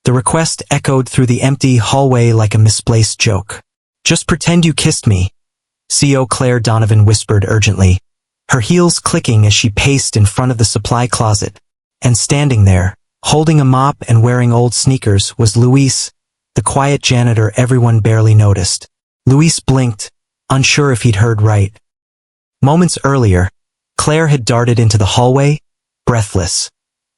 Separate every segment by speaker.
Speaker 1: The request echoed through the empty hallway like a misplaced joke. "Just pretend you kissed me," CO Claire Donovan whispered urgently, her heels clicking as she paced in front of the supply closet. And standing there, holding a mop and wearing old sneakers, was Luis, the quiet janitor everyone barely noticed. Luis blinked, unsure if he'd heard right. Moments earlier, Claire had darted into the hallway, breathless,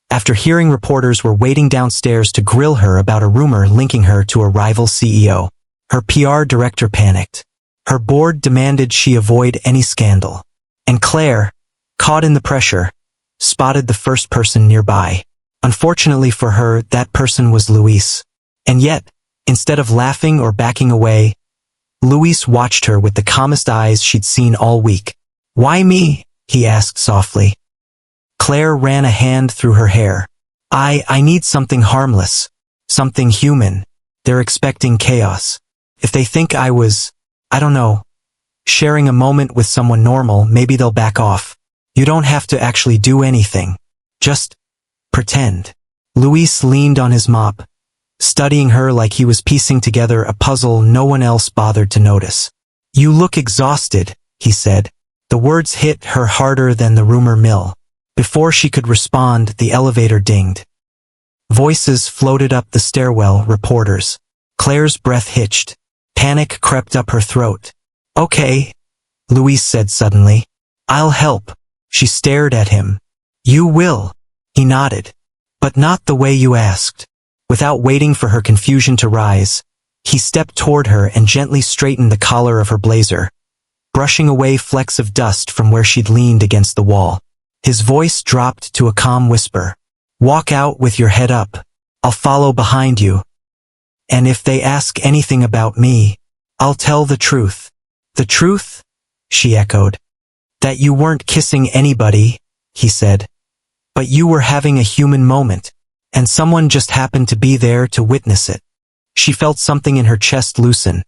Speaker 1: after hearing reporters were waiting downstairs to grill her about a rumor linking her to a rival CEO. Her PR director panicked. Her board demanded she avoid any scandal. And Claire, caught in the pressure, spotted the first person nearby. Unfortunately for her, that person was Luis. And yet, instead of laughing or backing away, Luis watched her with the calmest eyes she'd seen all week. "Why me?" he asked softly. Claire ran a hand through her hair. I need something harmless. Something human. They're expecting chaos. If they think I was, I don't know, sharing a moment with someone normal, maybe they'll back off. You don't have to actually do anything. Just pretend." Luis leaned on his mop, studying her like he was piecing together a puzzle no one else bothered to notice. "You look exhausted," he said. The words hit her harder than the rumor mill. Before she could respond, the elevator dinged. Voices floated up the stairwell, reporters. Claire's breath hitched. Panic crept up her throat. "Okay," Luis said suddenly. "I'll help." She stared at him. "You will?" He nodded. "But not the way you asked." Without waiting for her confusion to rise, he stepped toward her and gently straightened the collar of her blazer, brushing away flecks of dust from where she'd leaned against the wall. His voice dropped to a calm whisper. "Walk out with your head up. I'll follow behind you. And if they ask anything about me, I'll tell the truth." "The truth?" she echoed. "That you weren't kissing anybody," he said. "But you were having a human moment, and someone just happened to be there to witness it." She felt something in her chest loosen.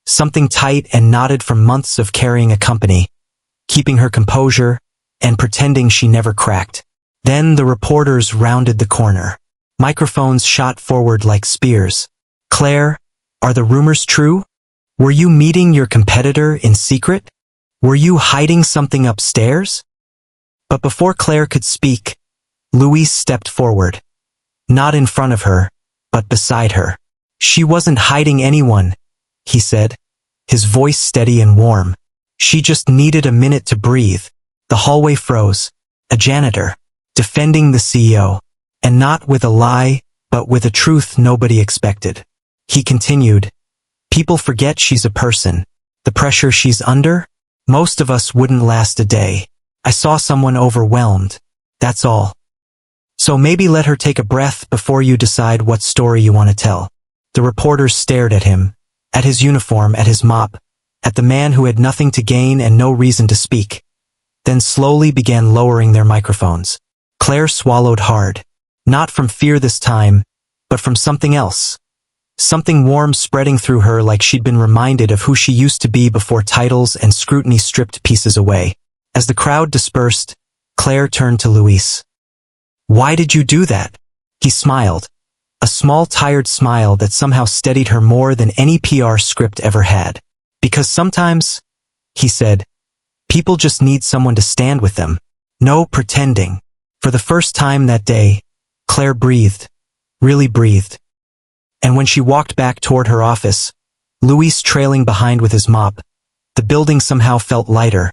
Speaker 1: Something tight and knotted from months of carrying a company, keeping her composure, and pretending she never cracked. Then the reporters rounded the corner. Microphones shot forward like spears. "Claire, are the rumors true? Were you meeting your competitor in secret? Were you hiding something upstairs?" But before Claire could speak, Luis stepped forward. Not in front of her, but beside her. "She wasn't hiding anyone," he said, his voice steady and warm. "She just needed a minute to breathe." The hallway froze. A janitor, defending the CEO. And not with a lie, but with a truth nobody expected. He continued, "People forget she's a person. The pressure she's under? Most of us wouldn't last a day. I saw someone overwhelmed. That's all. So maybe let her take a breath before you decide what story you want to tell." The reporters stared at him, at his uniform, at his mop, at the man who had nothing to gain and no reason to speak, then slowly began lowering their microphones. Claire swallowed hard. Not from fear this time, but from something else. Something warm spreading through her like she'd been reminded of who she used to be before titles and scrutiny stripped pieces away. As the crowd dispersed, Claire turned to Luis. "Why did you do that?" He smiled. A small tired smile that somehow steadied her more than any PR script ever had. "Because sometimes," he said, "people just need someone to stand with them. No pretending." For the first time that day, Claire breathed. Really breathed. And when she walked back toward her office, Luis trailing behind with his mop, the building somehow felt lighter,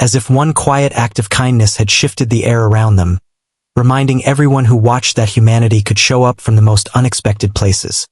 Speaker 1: as if one quiet act of kindness had shifted the air around them, reminding everyone who watched that humanity could show up from the most unexpected places.